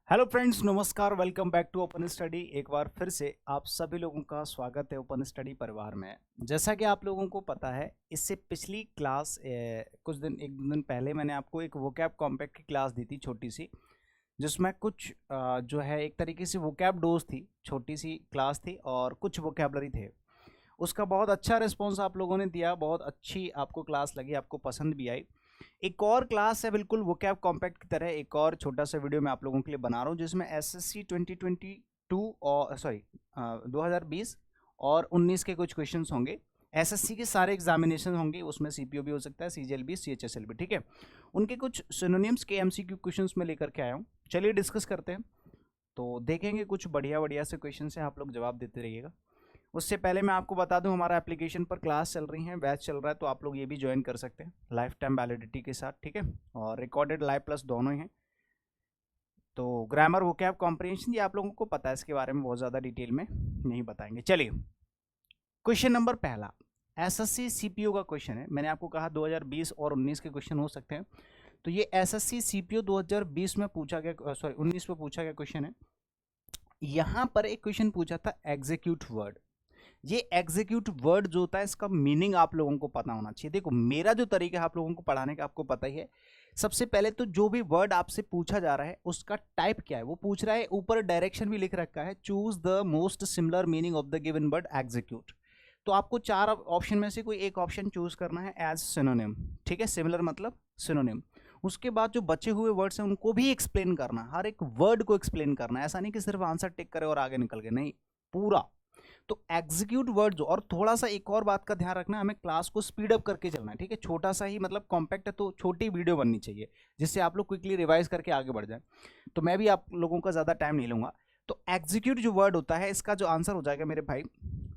Hello friends, नमस्कार। Welcome back to open study. एक बार फिर से आप सभी लोगों का स्वागत है ओपन स्टडी परिवार में। जैसा कि आप लोगों को पता है, इससे पिछली क्लास कुछ दिन एक दो दिन पहले मैंने आपको एक वोकैब कॉम्पैक्ट की क्लास दी थी, छोटी सी, जिसमें कुछ जो है एक तरीके से वोकैब डोज थी। छोटी सी क्लास थी और कुछ वोकैबलरी थे। उसका बहुत अच्छा रिस्पॉन्स आप लोगों ने दिया, बहुत अच्छी आपको क्लास लगी, आपको पसंद भी आई। एक और क्लास है बिल्कुल वोकैब कॉम्पैक्ट की तरह, एक और छोटा सा वीडियो मैं आप लोगों के लिए बना रहा हूँ, जिसमें एसएससी 2022 और 2020 और 19 के कुछ क्वेश्चंस होंगे। एसएससी के सारे एग्जामिनेशन होंगे, उसमें सीपीओ भी हो सकता है, सीजीएल भी, सीएचएसएल भी, ठीक है। उनके कुछ सिनोनिम्स के एमसीक्यू क्वेश्चंस में लेकर के आया हूँ। चलिए डिस्कस करते हैं। तो देखेंगे, कुछ बढ़िया बढ़िया से क्वेश्चन है, आप लोग जवाब देते रहिएगा। उससे पहले मैं आपको बता दूं, हमारा एप्लीकेशन पर क्लास चल रही है, बैच चल रहा है, तो आप लोग ये भी ज्वाइन कर सकते हैं लाइफ टाइम वैलिडिटी के साथ, ठीक है। और रिकॉर्डेड लाइव प्लस दोनों ही हैं। तो ग्रामर वोकैब कॉम्प्रिहेंशन ये आप लोगों को पता है, इसके बारे में बहुत ज़्यादा डिटेल में नहीं बताएंगे। चलिए, क्वेश्चन नंबर पहला एसएससी सीपीओ का क्वेश्चन है। मैंने आपको कहा 2020 और 19 के क्वेश्चन हो सकते हैं, तो ये एसएससी सीपीओ 2020 में पूछा गया, सॉरी 19 में पूछा गया क्वेश्चन है। यहाँ पर एक क्वेश्चन पूछा था एग्जीक्यूट वर्ड। ये एग्जीक्यूट वर्ड जो होता है, इसका मीनिंग आप लोगों को पता होना चाहिए। देखो, मेरा जो तरीका है आप लोगों को पढ़ाने का आपको पता ही है। सबसे पहले तो जो भी वर्ड आपसे पूछा जा रहा है उसका टाइप क्या है वो पूछ रहा है। ऊपर डायरेक्शन भी लिख रखा है, choose the most similar meaning of the given word execute. तो आपको चार ऑप्शन में से कोई एक ऑप्शन चूज करना है एज सिनोनिम, ठीक है। सिमिलर मतलब सिनोनिम। उसके बाद जो बचे हुए वर्ड्स हैं उनको भी एक्सप्लेन करना, हर एक वर्ड को एक्सप्लेन करना। ऐसा नहीं कि सिर्फ आंसर टिक करे और आगे निकल गए, नहीं, पूरा। तो एग्जीक्यूट वर्ड जो, और थोड़ा सा एक और बात का ध्यान रखना, हमें क्लास को स्पीड अप करके चलना है, ठीक है। छोटा सा ही मतलब कॉम्पैक्ट है, तो छोटी वीडियो बननी चाहिए जिससे आप लोग क्विकली रिवाइज करके आगे बढ़ जाए। तो मैं भी आप लोगों का ज़्यादा टाइम नहीं लूँगा। तो एग्जीक्यूट जो वर्ड होता है, इसका जो आंसर हो जाएगा मेरे भाई,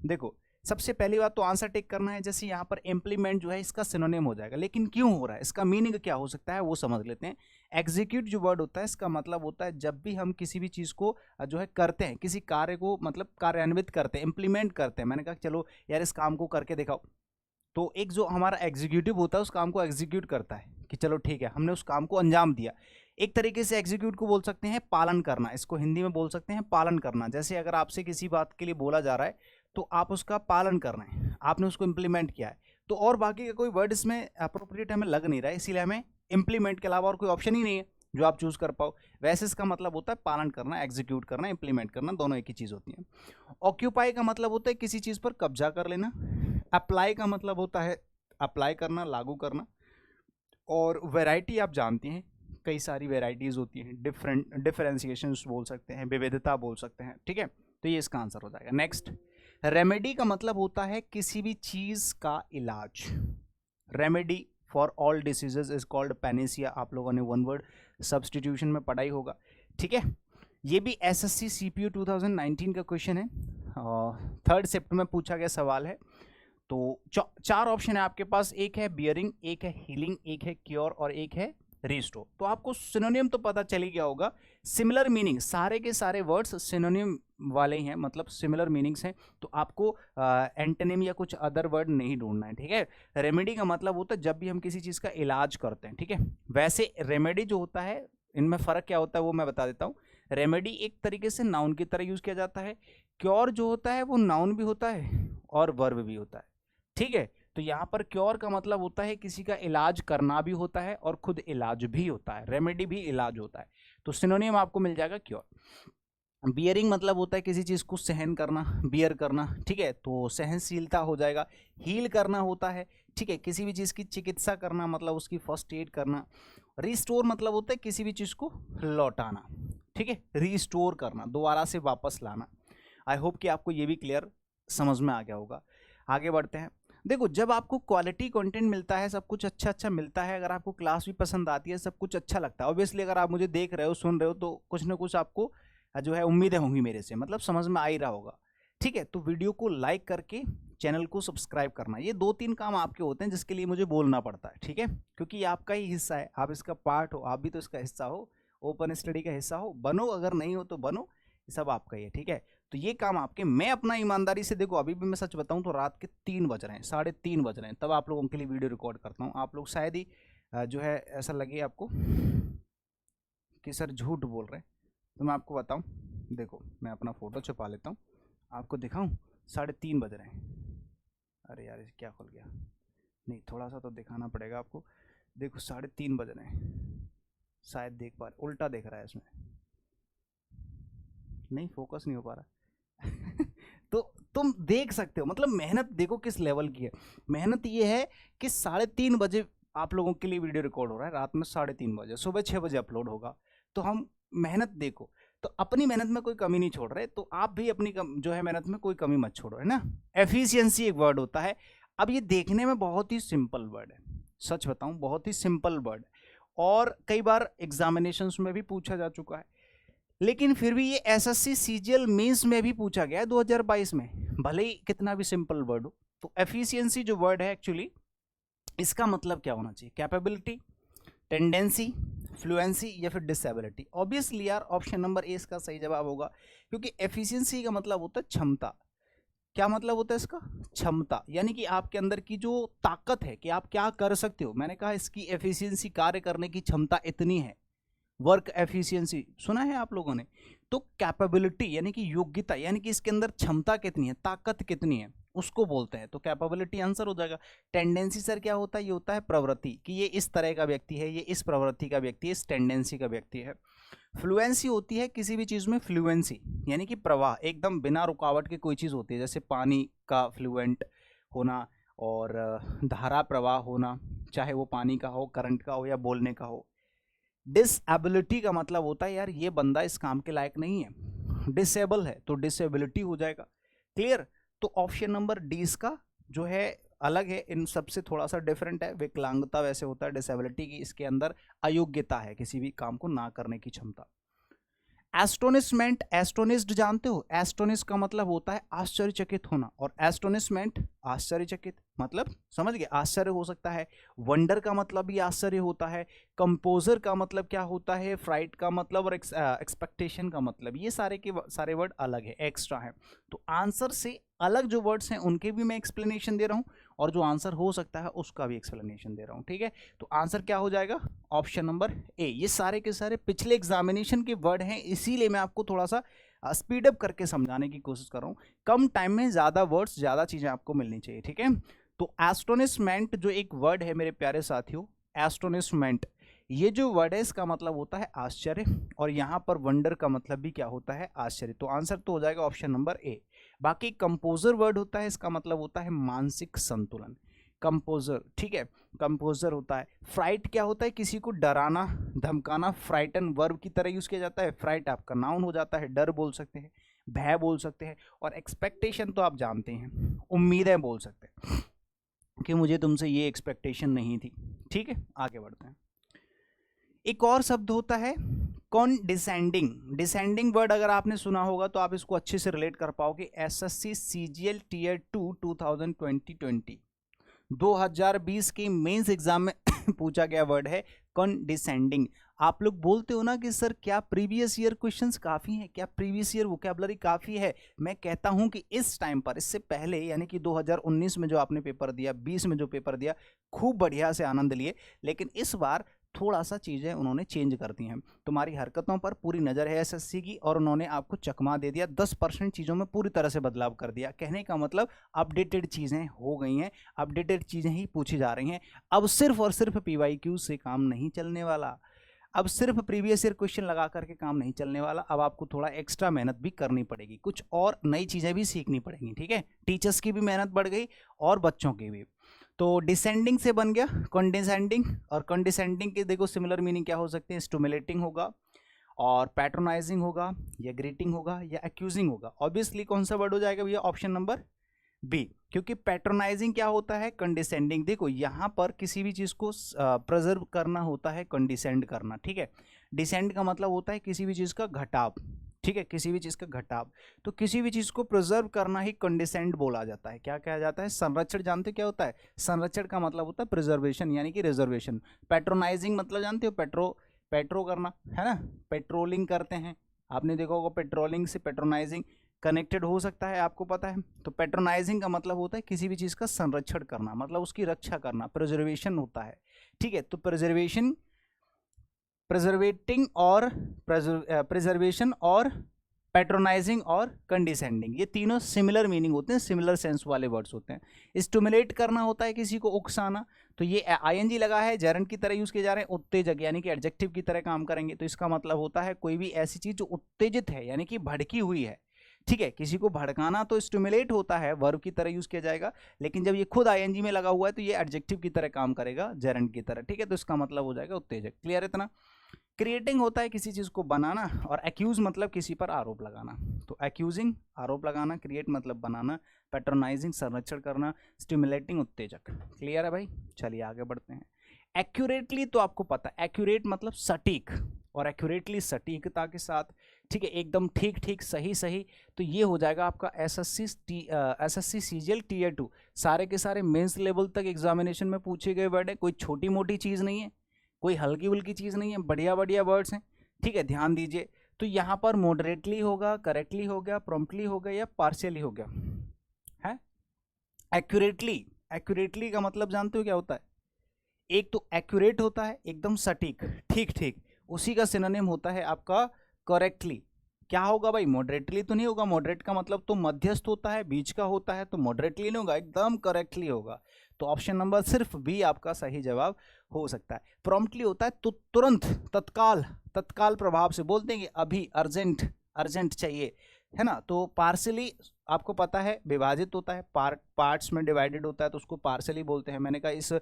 देखो, सबसे पहली बात तो आंसर टिक करना है। जैसे यहाँ पर इम्प्लीमेंट जो है इसका सिनोनिम हो जाएगा, लेकिन क्यों हो रहा है, इसका मीनिंग क्या हो सकता है वो समझ लेते हैं। एग्जीक्यूट जो वर्ड होता है, इसका मतलब होता है जब भी हम किसी भी चीज़ को जो है करते हैं, किसी कार्य को मतलब कार्यान्वित करते हैं, इम्प्लीमेंट करते हैं। मैंने कहा चलो यार इस काम को करके दिखाओ, तो एक जो हमारा एग्जीक्यूटिव होता है उस काम को एग्जीक्यूट करता है कि चलो ठीक है, हमने उस काम को अंजाम दिया। एक तरीके से एग्जीक्यूट को बोल सकते हैं पालन करना, इसको हिंदी में बोल सकते हैं पालन करना। जैसे अगर आपसे किसी बात के लिए बोला जा रहा है तो आप उसका पालन कर रहे हैं, आपने उसको इम्प्लीमेंट किया है। तो और बाकी का कोई वर्ड इसमें अप्रोप्रिएट हमें लग नहीं रहा है, इसीलिए हमें इम्प्लीमेंट के अलावा और कोई ऑप्शन ही नहीं है जो आप चूज कर पाओ। वैसे इसका मतलब होता है पालन करना, एग्जीक्यूट करना, इंप्लीमेंट करना, दोनों एक ही चीज होती है। ऑक्यूपाई का मतलब होता है किसी चीज पर कब्जा कर लेना। अप्लाई का मतलब होता है अप्लाई करना, लागू करना। और वैरायटी आप जानती हैं, कई सारी वैरायटीज होती हैं, डिफरेंट डिफरेंशिएशन बोल सकते हैं, विविधता बोल सकते हैं, ठीक है। तो ये इसका आंसर हो जाएगा। नेक्स्ट, रेमेडी का मतलब होता है किसी भी चीज का इलाज। Remedy for all diseases is called Panacea. आप लोगों ने वन वर्ड सब्सटीट्यूशन में पढ़ा ही होगा, ठीक है। ये भी एसएससी सीपीयू 2019 का क्वेश्चन है, 3 सिफ्ट में पूछा गया सवाल है। तो चार ऑप्शन है आपके पास, एक है बियरिंग, एक है हीलिंग, एक है क्योर और एक है रिस्टोर। तो आपको सिनोनिम तो पता चल ही गया होगा। सिमिलर मीनिंग, सारे के सारे वर्ड्स सिनोनिम वाले हैं, मतलब सिमिलर मीनिंग्स हैं। तो आपको एंटोनिम या कुछ अदर वर्ड नहीं ढूंढना है, ठीक है। रेमेडी का मतलब होता है जब भी हम किसी चीज का इलाज करते हैं, ठीक है। वैसे रेमेडी जो होता है, इनमें फर्क क्या होता है वो मैं बता देता हूँ। रेमेडी एक तरीके से नाउन की तरह यूज किया जाता है। क्योर जो होता है वो नाउन भी होता है और वर्ब भी होता है, ठीक है। तो यहाँ पर क्योर का मतलब होता है किसी का इलाज करना भी होता है और खुद इलाज भी होता है, रेमेडी भी इलाज होता है। तो सिनोनिम आपको मिल जाएगा क्योर। बियरिंग मतलब होता है किसी चीज को सहन करना, बियर करना, ठीक है, तो सहनशीलता हो जाएगा। हील करना होता है, ठीक है, किसी भी चीज की चिकित्सा करना, मतलब उसकी फर्स्ट एड करना। रिस्टोर मतलब होता है किसी भी चीज को लौटाना, ठीक है, रिस्टोर करना, दोबारा से वापस लाना। आई होप कि आपको ये भी क्लियर समझ में आ गया होगा। आगे बढ़ते हैं। देखो, जब आपको क्वालिटी कंटेंट मिलता है, सब कुछ अच्छा अच्छा मिलता है, अगर आपको क्लास भी पसंद आती है, सब कुछ अच्छा लगता है, ऑब्वियसली अगर आप मुझे देख रहे हो, सुन रहे हो, तो कुछ ना कुछ आपको जो है उम्मीदें होंगी मेरे से, मतलब समझ में आ ही रहा होगा, ठीक है। तो वीडियो को लाइक करके चैनल को सब्सक्राइब करना, ये 2-3 काम आपके होते हैं जिसके लिए मुझे बोलना पड़ता है, ठीक है। क्योंकि ये आपका ही हिस्सा है, आप इसका पार्ट हो, आप भी तो इसका हिस्सा हो, ओपन स्टडी का हिस्सा हो, बनो, अगर नहीं हो तो बनो, सब आपका ही है, ठीक है। तो ये काम आपके, मैं अपना ईमानदारी से, देखो अभी भी मैं सच बताऊं तो रात के 3 बज रहे हैं, 3:30 बज रहे हैं, तब आप लोगों के लिए वीडियो रिकॉर्ड करता हूं। आप लोग शायद ही जो है ऐसा लगे आपको कि सर झूठ बोल रहे हैं, तो मैं आपको बताऊं, देखो मैं अपना फ़ोटो छुपा लेता हूँ, आपको दिखाऊं, 3:30 बज रहे हैं। अरे यार ये क्या खुल गया, नहीं थोड़ा सा तो दिखाना पड़ेगा आपको। देखो 3:30 बज रहे हैं, शायद देख पा रहे, उल्टा देख रहा है इसमें, नहीं फोकस नहीं हो पा रहा। तो तुम देख सकते हो, मतलब मेहनत देखो किस लेवल की है। मेहनत ये है कि 3:30 बजे आप लोगों के लिए वीडियो रिकॉर्ड हो रहा है, रात में 3:30 बजे, सुबह 6 बजे अपलोड होगा। तो हम मेहनत देखो, तो अपनी मेहनत में कोई कमी नहीं छोड़ रहे, तो आप भी अपनी जो है मेहनत में कोई कमी मत छोड़ो, है ना। एफिशिएंसी एक वर्ड होता है। अब ये देखने में बहुत ही सिंपल वर्ड है, सच बताऊं बहुत ही सिंपल वर्ड है, और कई बार एग्जामिनेशंस में भी पूछा जा चुका है, लेकिन फिर भी ये एसएससी सीजीएल मेंस में भी पूछा गया है 2022 में, भले ही कितना भी सिंपल वर्ड हो। तो एफिशिएंसी जो वर्ड है एक्चुअली, इसका मतलब क्या होना चाहिए, कैपेबिलिटी, टेंडेंसी, फ्लुएंसी या फिर डिसेबिलिटी। ऑब्वियसली यार ऑप्शन नंबर ए इसका सही जवाब होगा, क्योंकि एफिशिएंसी का मतलब होता है क्षमता। क्या मतलब होता है इसका, क्षमता, यानी कि आपके अंदर की जो ताकत है कि आप क्या कर सकते हो। मैंने कहा इसकी एफिशिएंसी, कार्य करने की क्षमता इतनी है, वर्क एफिशिएंसी सुना है आप लोगों ने। तो कैपेबिलिटी यानी कि योग्यता, यानी कि इसके अंदर क्षमता कितनी है, ताकत कितनी है, उसको बोलते हैं। तो कैपेबिलिटी आंसर हो जाएगा। टेंडेंसी सर क्या होता है, ये होता है प्रवृत्ति, कि ये इस तरह का व्यक्ति है, ये इस प्रवृत्ति का व्यक्ति है, इस टेंडेंसी का व्यक्ति है। फ्लुएंसी होती है किसी भी चीज़ में, फ्लुएंसी यानी कि प्रवाह, एकदम बिना रुकावट के कोई चीज़ होती है, जैसे पानी का फ्लुएंट होना और धारा प्रवाह होना, चाहे वो पानी का हो, करंट का हो या बोलने का हो। डिसएबिलिटी का मतलब होता है यार ये बंदा इस काम के लायक नहीं है, डिसेबल है, तो डिसेबिलिटी हो जाएगा। क्लियर। तो ऑप्शन नंबर डी इसका जो है अलग है, इन सबसे थोड़ा सा डिफरेंट है। विकलांगता वैसे होता है डिसेबिलिटी की, इसके अंदर अयोग्यता है, किसी भी काम को ना करने की क्षमता। एस्टोनिशमेंट, एस्टोनिस्ड जानते हो, एस्टोनिश का मतलब होता है आश्चर्यचकित होना, और एस्टोनिशमेंट आश्चर्यचकित, मतलब समझ गए, आश्चर्य हो सकता है। वंडर का मतलब भी आश्चर्य होता है। कंपोजर का मतलब क्या होता है, फ्राइट का मतलब, और एक्सपेक्टेशन का मतलब, ये सारे के सारे वर्ड अलग है, एक्स्ट्रा है। तो आंसर से अलग जो वर्ड्स हैं उनके भी मैं एक्सप्लेनेशन दे रहा हूं, और जो आंसर हो सकता है उसका भी एक्सप्लेनेशन दे रहा हूं, ठीक है। तो आंसर क्या हो जाएगा, ऑप्शन नंबर ए। ये सारे के सारे पिछले एग्जामिनेशन के वर्ड हैं, इसीलिए मैं आपको थोड़ा सा स्पीड अप करके समझाने की कोशिश कर रहा हूँ। कम टाइम में ज़्यादा वर्ड्स, ज़्यादा चीज़ें आपको मिलनी चाहिए, ठीक है। तो एस्टोनिशमेंट जो एक वर्ड है मेरे प्यारे साथियों, एस्टोनिशमेंट, ये जो वर्ड है इसका मतलब होता है आश्चर्य, और यहाँ पर वंडर का मतलब भी क्या होता है, आश्चर्य। तो आंसर तो हो जाएगा ऑप्शन नंबर ए। बाकी कंपोजर वर्ड होता है, इसका मतलब होता है मानसिक संतुलन, कंपोजर, ठीक है, कंपोजर होता है। फ्राइट क्या होता है, किसी को डराना, धमकाना, फ्राइटन वर्ब की तरह यूज किया जाता है। फ्राइट आपका नाउन हो जाता है, डर बोल सकते हैं, भय बोल सकते हैं, और एक्सपेक्टेशन तो आप जानते हैं, उम्मीदें बोल सकते हैं कि मुझे तुमसे ये एक्सपेक्टेशन नहीं थी, ठीक है। आगे बढ़ते हैं। एक और शब्द होता है कॉन्डिसेंडिंग। डिसेंडिंग वर्ड अगर आपने सुना होगा तो आप इसको अच्छे से रिलेट कर पाओगे। एसएससी सीजीएल टीयर 2 2020 के मेंस एग्जाम में पूछा गया वर्ड है कॉन्डिसेंडिंग। आप लोग बोलते हो ना कि सर क्या प्रीवियस ईयर क्वेश्चंस काफ़ी हैं, क्या प्रीवियस ईयर वोकैबुलरी काफ़ी है। मैं कहता हूं कि इस टाइम पर, इससे पहले यानी कि 2019 में जो आपने पेपर दिया, 20 में जो पेपर दिया, खूब बढ़िया से आनंद लिए, लेकिन इस बार थोड़ा सा चीज़ें उन्होंने चेंज कर दी हैं। तुम्हारी हरकतों पर पूरी नज़र है एसएससी की, और उन्होंने आपको चकमा दे दिया, 10% चीज़ों में पूरी तरह से बदलाव कर दिया। कहने का मतलब अपडेटेड चीज़ें हो गई हैं, अपडेटेड चीज़ें ही पूछी जा रही हैं। अब सिर्फ और सिर्फ पीवाईक्यू से काम नहीं चलने वाला, अब सिर्फ प्रीवियस ईयर क्वेश्चन लगा करके काम नहीं चलने वाला। अब आपको थोड़ा एक्स्ट्रा मेहनत भी करनी पड़ेगी, कुछ और नई चीज़ें भी सीखनी पड़ेंगी, ठीक है। टीचर्स की भी मेहनत बढ़ गई और बच्चों की भी। तो डिसेंडिंग से बन गया कंडिसेंडिंग, और कंडिसेंडिंग के देखो सिमिलर मीनिंग क्या हो सकते हैं, स्टिमुलेटिंग होगा, और पैट्रोनाइजिंग होगा, या ग्रीटिंग होगा, या एक्यूजिंग होगा। ऑब्वियसली कौन सा वर्ड हो जाएगा भैया, ऑप्शन नंबर बी, क्योंकि पैट्रोनाइजिंग क्या होता है, कंडिसेंडिंग। देखो यहाँ पर किसी भी चीज़ को प्रिजर्व करना होता है कंडिसेंड करना, ठीक है। डिसेंड का मतलब होता है किसी भी चीज़ का घटाव, ठीक है, किसी भी चीज़ का घटाव। तो किसी भी चीज़ को प्रिजर्व करना ही कंडिसेंड बोला जाता है। क्या कहा जाता है, संरक्षण जानते क्या होता है, संरक्षण का मतलब होता है प्रिजर्वेशन यानी कि रिजर्वेशन। पैट्रोनाइजिंग मतलब जानते हो, पेट्रो करना, है ना, पेट्रोलिंग करते हैं, आपने देखा होगा, पेट्रोलिंग से पेट्रोनाइजिंग कनेक्टेड हो सकता है, आपको पता है। तो पेट्रोनाइजिंग का मतलब होता है किसी भी चीज़ का संरक्षण करना, मतलब उसकी रक्षा करना, प्रिजर्वेशन होता है, ठीक है। तो प्रिजर्वेशन प्रिजर्वेटिंग और प्रिजर्वेशन और पैट्रोनाइजिंग और कंडिसेंडिंग, ये तीनों सिमिलर मीनिंग होते हैं, सिमिलर सेंस वाले वर्ड्स होते हैं। स्टिमुलेट करना होता है किसी को, उकसाना, तो ये आईएनजी लगा है, जेरंड की तरह यूज किए जा रहे हैं। उत्तेजक यानी कि एडजेक्टिव की तरह काम करेंगे, तो इसका मतलब होता है कोई भी ऐसी चीज जो उत्तेजित है यानी कि भड़की हुई है। ठीक है, किसी को भड़काना तो स्टिमुलेट होता है, वर्ब की तरह यूज किया जाएगा, लेकिन जब ये खुद आईएनजी में लगा हुआ है तो ये एडजेक्टिव की तरह काम करेगा, जेरंड की तरह। ठीक है, तो इसका मतलब हो जाएगा उत्तेजक। क्लियर है इतना? क्रिएटिंग होता है किसी चीज को बनाना, और एक्यूज मतलब किसी पर आरोप लगाना, तो एक्यूजिंग आरोप लगाना, क्रिएट मतलब बनाना, पैट्रोनाइजिंग संरक्षण करना, स्टिमुलेटिंग उत्तेजक। क्लियर है भाई? चलिए आगे बढ़ते हैं। एक्यूरेटली तो आपको पता है, एक्यूरेट मतलब सटीक, और एक्यूरेटली सटीकता के साथ, ठीक है, एकदम ठीक ठीक सही सही, तो ये हो जाएगा आपका एसएससी सीजीएल टीयर 2, सारे के सारे मेंस लेवल तक एग्जामिनेशन में पूछे गए वर्ड है, कोई छोटी मोटी चीज नहीं है, कोई हल्की उल्की चीज नहीं है, बढ़िया बढ़िया वर्ड्स हैं। ठीक है, ध्यान दीजिए, तो यहाँ पर मॉडरेटली होगा, करेक्टली हो गया, प्रॉम्प्टली हो गया, या पार्शियली हो गया है। एक्यूरेटली, एक्यूरेटली का मतलब जानते हो क्या होता है? एक तो एक्यूरेट होता है एकदम सटीक, ठीक ठीक, उसी का सिनोनिम होता है आपका करेक्टली। क्या होगा भाई? मॉडरेटली तो नहीं होगा, मॉडरेट का मतलब तो मध्यस्थ होता है, बीच का होता है, तो मॉडरेटली नहीं होगा, एकदम करेक्टली होगा। तो ऑप्शन नंबर सिर्फ बी आपका सही जवाब हो सकता है। प्रॉम्प्टली होता है तो तुरंत, तत्काल, तत्काल प्रभाव से, बोलते हैं कि अभी अर्जेंट, अर्जेंट चाहिए, है ना। तो पार्सली आपको पता है विभाजित होता है, पार्ट्स में डिवाइडेड होता है, तो उसको पार्सली बोलते हैं। मैंने कहा इस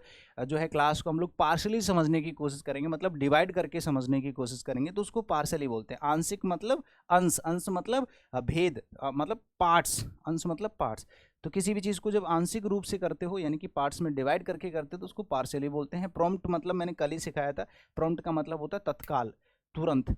जो है क्लास को हम लोग पार्सली समझने की कोशिश करेंगे, मतलब डिवाइड करके समझने की कोशिश करेंगे, तो उसको पार्सली बोलते हैं। आंशिक मतलब अंश, अंश मतलब भेद, मतलब पार्ट्स, अंश मतलब पार्ट्स। तो किसी भी चीज़ को जब आंशिक रूप से करते हो यानी कि पार्ट्स में डिवाइड करके करते हो तो उसको पार्सली बोलते हैं। प्रॉम्प्ट मतलब मैंने कल ही सिखाया था, प्रॉम्प्ट का मतलब होता है तत्काल, तुरंत।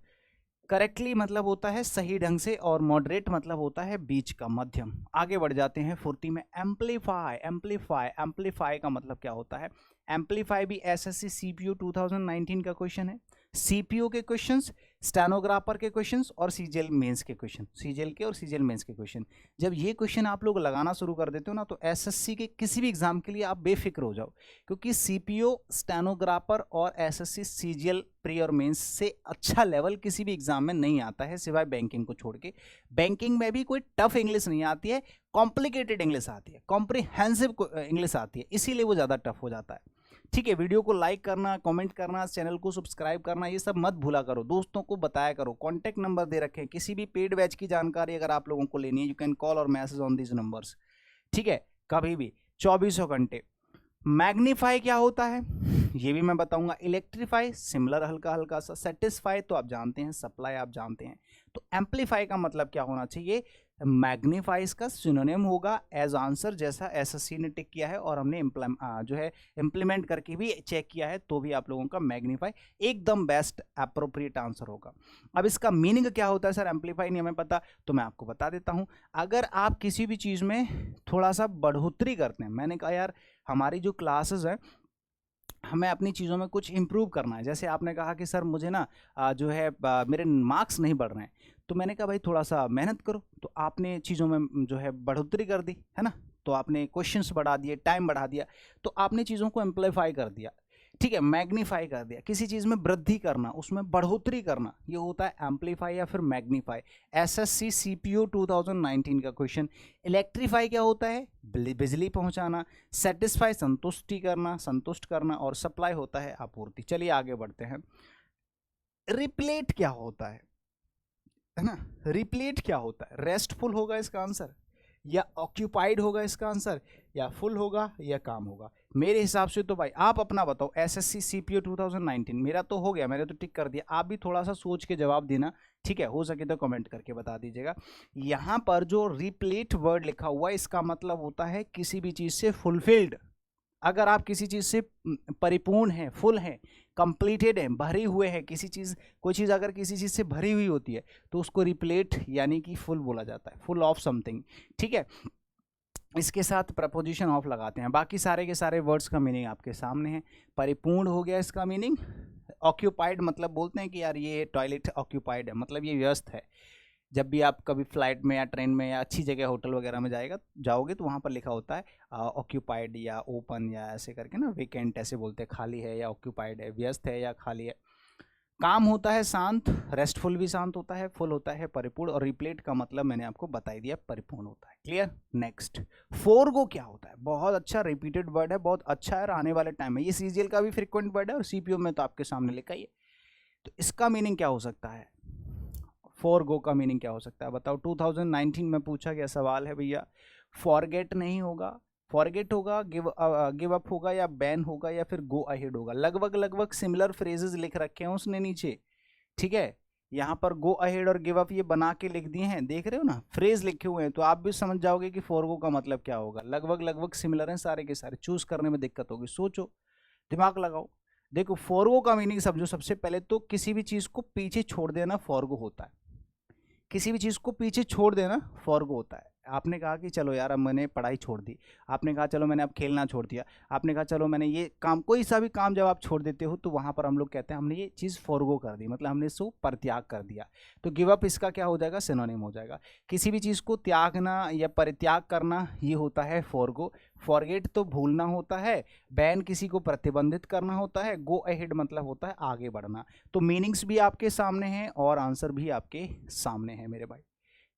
करेक्टली मतलब होता है सही ढंग से, और मॉडरेट मतलब होता है बीच का, मध्यम। आगे बढ़ जाते हैं फुर्ती में। एम्पलीफाई, एम्पलीफाई, एम्पलीफाई का मतलब क्या होता है? एम्पलीफाई भी एसएससी सीपीयू 2019 का क्वेश्चन है। सीपीयू के क्वेश्चंस, स्टेनोग्राफर के क्वेश्चंस और सीजीएल मेंस के क्वेश्चन, सीजीएल के और सीजीएल मेंस के क्वेश्चन, जब ये क्वेश्चन आप लोग लगाना शुरू कर देते हो ना, तो एसएससी के किसी भी एग्जाम के लिए आप बेफिक्र हो जाओ, क्योंकि सीपीओ, स्टेनोग्राफर और एसएससी सीजीएल प्री और मेंस से अच्छा लेवल किसी भी एग्जाम में नहीं आता है, सिवाय बैंकिंग को छोड़ के। बैंकिंग में भी कोई टफ इंग्लिश नहीं आती है, कॉम्प्लिकेटेड इंग्लिश आती है, कॉम्प्रिहेंसिव इंग्लिश आती है, इसीलिए वो ज़्यादा टफ हो जाता है। ठीक है, वीडियो को लाइक करना, कमेंट करना, चैनल को सब्सक्राइब करना, ये सब मत भूला करो, दोस्तों को बताया करो। कॉन्टैक्ट नंबर दे रखे हैं, किसी भी पेड बैच की जानकारी अगर आप लोगों को लेनी है, यू कैन कॉल और मैसेज ऑन दिस नंबर्स। ठीक है, कभी भी 24 घंटे। मैग्नीफाई क्या होता है ये भी मैं बताऊंगा। इलेक्ट्रीफाई सिमिलर, हल्का हल्का सा। सेटिस्फाई तो आप जानते हैं, सप्लाई आप जानते हैं। तो एम्पलीफाई का मतलब क्या होना चाहिए? मैग्नीफाइज का सिनोनिम होगा एज आंसर, जैसा एसएससी ने टिक किया है और हमने जो है इम्प्लीमेंट करके भी चेक किया है, तो भी आप लोगों का मैग्नीफाई एकदम बेस्ट अप्रोप्रिएट आंसर होगा। अब इसका मीनिंग क्या होता है सर? एम्पलीफाई नहीं हमें पता, तो मैं आपको बता देता हूं। अगर आप किसी भी चीज में थोड़ा सा बढ़ोतरी करते हैं, मैंने कहा यार हमारी जो क्लासेस है हमें अपनी चीज़ों में कुछ इम्प्रूव करना है, जैसे आपने कहा कि सर मुझे ना जो है मेरे मार्क्स नहीं बढ़ रहे हैं, तो मैंने कहा भाई थोड़ा सा मेहनत करो, तो आपने चीज़ों में जो है बढ़ोतरी कर दी, है ना। तो आपने क्वेश्चंस बढ़ा दिए, टाइम बढ़ा दिया, तो आपने चीज़ों को एम्प्लीफाई कर दिया। ठीक है, मैग्नीफाई कर दिया, किसी चीज़ में वृद्धि करना, उसमें बढ़ोतरी करना, ये होता है एम्प्लीफाई या फिर मैग्नीफाई। एसएससी सीपीओ 2019 का क्वेश्चन। इलेक्ट्रीफाई क्या होता है? बिजली पहुंचाना। सेटिस्फाई संतुष्टि करना, संतुष्ट करना, और सप्लाई होता है आपूर्ति। चलिए आगे बढ़ते हैं। रिप्लेट क्या होता है ना? रिप्लेट क्या होता है? रेस्टफुल होगा इसका आंसर, या ऑक्यूपाइड होगा इसका आंसर, या फुल होगा, या काम होगा? मेरे हिसाब से तो भाई आप अपना बताओ। एसएससी सीपीओ 2019 मेरा तो हो गया, मैंने तो टिक कर दिया, आप भी थोड़ा सा सोच के जवाब देना, ठीक है। हो सके तो कमेंट करके बता दीजिएगा। यहाँ पर जो रिप्लेट वर्ड लिखा हुआ है, इसका मतलब होता है किसी भी चीज़ से फुलफिल्ड। अगर आप किसी चीज़ से परिपूर्ण हैं, फुल हैं, कंप्लीटेड हैं, भरे हुए हैं, किसी चीज़, कोई चीज़ अगर किसी चीज़ से भरी हुई होती है तो उसको रिप्लेट यानी कि फुल बोला जाता है, फुल ऑफ समथिंग। ठीक है, इसके साथ प्रपोजिशन ऑफ लगाते हैं। बाकी सारे के सारे वर्ड्स का मीनिंग आपके सामने है। परिपूर्ण हो गया इसका मीनिंग। ऑक्यूपाइड मतलब बोलते हैं कि यार ये टॉयलेट ऑक्यूपाइड है, मतलब ये व्यस्त है। जब भी आप कभी फ्लाइट में या ट्रेन में या अच्छी जगह होटल वगैरह में जाओगे तो वहाँ पर लिखा होता है ऑक्यूपाइड या ओपन, या ऐसे करके ना, वेकेंट ऐसे बोलते हैं, खाली है या ऑक्यूपाइड है, व्यस्त है या खाली है। काम होता है शांत, रेस्टफुल भी शांत होता है, फुल होता है परिपूर्ण, और रिप्लेट का मतलब मैंने आपको बता ही दिया, परिपूर्ण होता है। क्लियर। नेक्स्ट, फोरगो क्या होता है? बहुत अच्छा रिपीटेड वर्ड है, बहुत अच्छा है, आने वाले टाइम में ये सीजीएल का भी फ्रिक्वेंट वर्ड है और सीपीओ में तो आपके सामने लिखा ही है। तो इसका मीनिंग क्या हो सकता है? फोरगो का मीनिंग क्या हो सकता है बताओ? 2019 में पूछा गया सवाल है भैया। फॉरगेट नहीं होगा, फॉरगेट होगा, गिव अप होगा, या बैन होगा, या फिर गो अहेड होगा। लगभग सिमिलर फ्रेजेस लिख रखे हैं उसने नीचे, ठीक है। यहाँ पर गो अहेड और गिव अप ये बना के लिख दिए हैं, देख रहे हो ना, फ्रेज लिखे हुए हैं, तो आप भी समझ जाओगे कि फोरगो का मतलब क्या होगा। लगभग सिमिलर हैं सारे के सारे, चूज करने में दिक्कत होगी, सोचो, दिमाग लगाओ। देखो फोरगो का मीनिंग समझो। सबसे पहले तो किसी भी चीज को पीछे छोड़ देना फोरगो होता है। किसी भी चीज़ को पीछे छोड़ देना फॉरगो होता है। आपने कहा कि चलो यार अब मैंने पढ़ाई छोड़ दी, आपने कहा चलो मैंने अब खेलना छोड़ दिया, आपने कहा चलो मैंने ये काम, कोई सा भी काम जब आप छोड़ देते हो तो वहाँ पर हम लोग कहते हैं हमने ये चीज़ फॉरगो कर दी, मतलब हमने इसको परित्याग कर दिया। तो गिव अप इसका क्या हो जाएगा? सिनोनिम हो जाएगा। किसी भी चीज़ को त्यागना या परित्याग करना ये होता है फॉरगो। फॉरगेट तो भूलना होता है, बैन किसी को प्रतिबंधित करना होता है, गो अहेड मतलब होता है आगे बढ़ना। तो मीनिंग्स भी आपके सामने हैं और आंसर भी आपके सामने है मेरे भाई।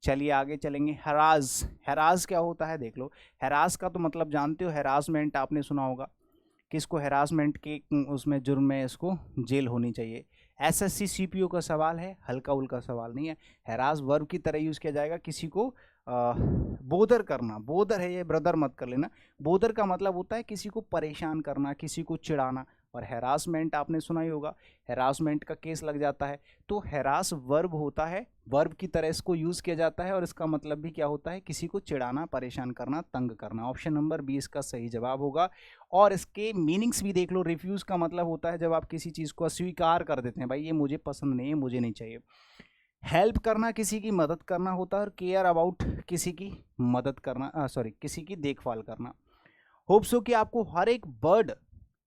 चलिए आगे चलेंगे। हराज, हराज क्या होता है देख लो। हरास का तो मतलब जानते हो, हरासमेंट आपने सुना होगा, किसको हरासमेंट के उसमें जुर्म में इसको जेल होनी चाहिए। एसएससी सीपीओ का सवाल है, हल्का उल्का सवाल नहीं है। हरास वर्ब की तरह यूज किया जाएगा, किसी को बोदर करना, बोदर है ये, ब्रदर मत कर लेना। बोदर का मतलब होता है किसी को परेशान करना, किसी को चिढ़ाना। और हैरासमेंट आपने सुना ही होगा, हैरासमेंट का केस लग जाता है। तो हैरास वर्ब होता है, वर्ब की तरह इसको यूज किया जाता है और इसका मतलब भी क्या होता है? किसी को चिढ़ाना, परेशान करना, तंग करना। ऑप्शन नंबर 20 का सही जवाब होगा। और इसके मीनिंग्स भी देख लो। रिफ्यूज का मतलब होता है जब आप किसी चीज को अस्वीकार कर देते हैं, भाई ये मुझे पसंद नहीं है, मुझे नहीं चाहिए। हेल्प करना, किसी की मदद करना होता है, और केयर अबाउट किसी की मदद करना, सॉरी किसी की देखभाल करना। होप सो कि आपको हर एक वर्ड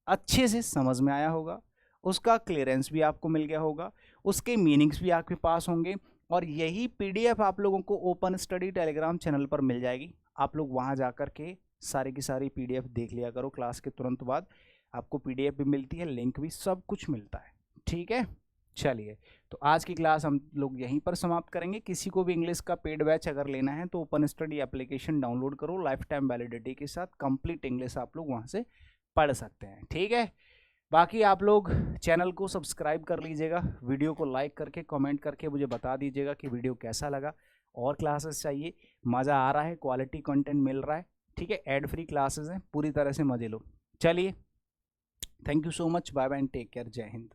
अच्छे से समझ में आया होगा, उसका क्लियरेंस भी आपको मिल गया होगा, उसके मीनिंग्स भी आपके पास होंगे। और यही पीडीएफ आप लोगों को ओपन स्टडी टेलीग्राम चैनल पर मिल जाएगी। आप लोग वहाँ जाकर के सारी की सारी पीडीएफ देख लिया करो। क्लास के तुरंत बाद आपको पीडीएफ भी मिलती है, लिंक भी, सब कुछ मिलता है, ठीक है। चलिए, तो आज की क्लास हम लोग यहीं पर समाप्त करेंगे। किसी को भी इंग्लिश का पेड बैच अगर लेना है तो ओपन स्टडी एप्लीकेशन डाउनलोड करो, लाइफ टाइम वैलिडिटी के साथ कंप्लीट इंग्लिश आप लोग वहाँ से पढ़ सकते हैं, ठीक है। बाकी आप लोग चैनल को सब्सक्राइब कर लीजिएगा, वीडियो को लाइक करके कमेंट करके मुझे बता दीजिएगा कि वीडियो कैसा लगा। और क्लासेस चाहिए, मज़ा आ रहा है, क्वालिटी कंटेंट मिल रहा है, ठीक है। एड फ्री क्लासेस हैं, पूरी तरह से मजे लो। चलिए, thank you so much, bye bye and take care, जय हिंद।